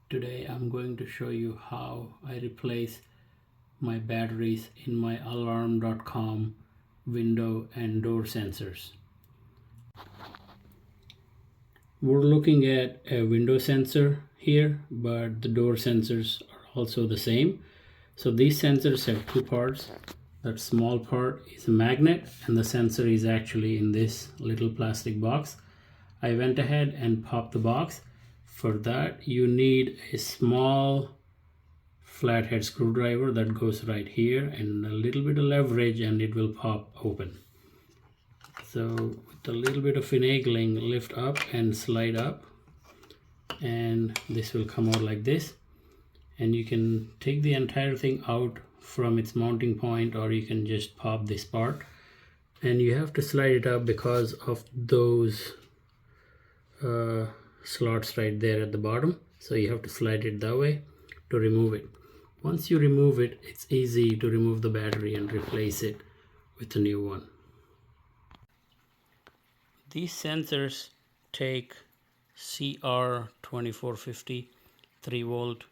Today I'm going to show you how I replace my batteries in my alarm.com window and door sensors. We're looking at a window sensor here, but the door sensors are also the same. So these sensors have two parts. That small part is a magnet and the sensor is actually in this little plastic box. I went ahead and popped the box. For that you need a small flathead screwdriver that goes right here and a little bit of leverage and it will pop open. So with a little bit of finagling, lift up and slide up and this will come out like this, and you can take the entire thing out from its mounting point or you can just pop this part, and you have to slide it up because of those slots right there at the bottom. So you have to slide it that way to remove it. Once you remove it, it's easy to remove the battery and replace it with a new one. These sensors take CR2450 3-volt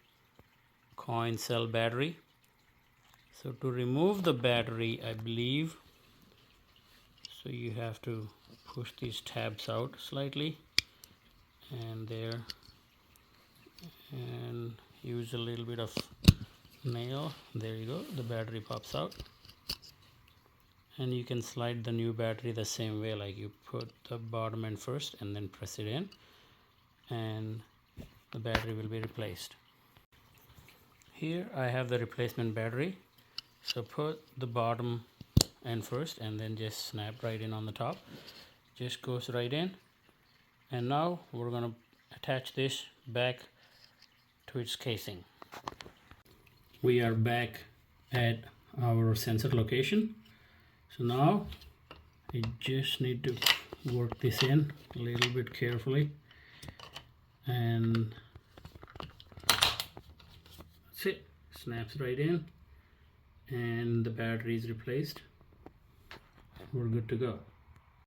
coin cell battery. So to remove the battery, I believe, so you have to push these tabs out slightly and there, and use a little bit of nail. There you go, the battery pops out, and you can slide the new battery the same way, like you put the bottom end first and then press it in and the battery will be replaced. Here I have the replacement battery, so put the bottom end first and then just snap right in on the top. Just goes right in, and now we're going to attach this back to its casing. We are back at our sensor location. So now I just need to work this in a little bit carefully, and that's it. Snaps right in and the battery is replaced. We're good to go.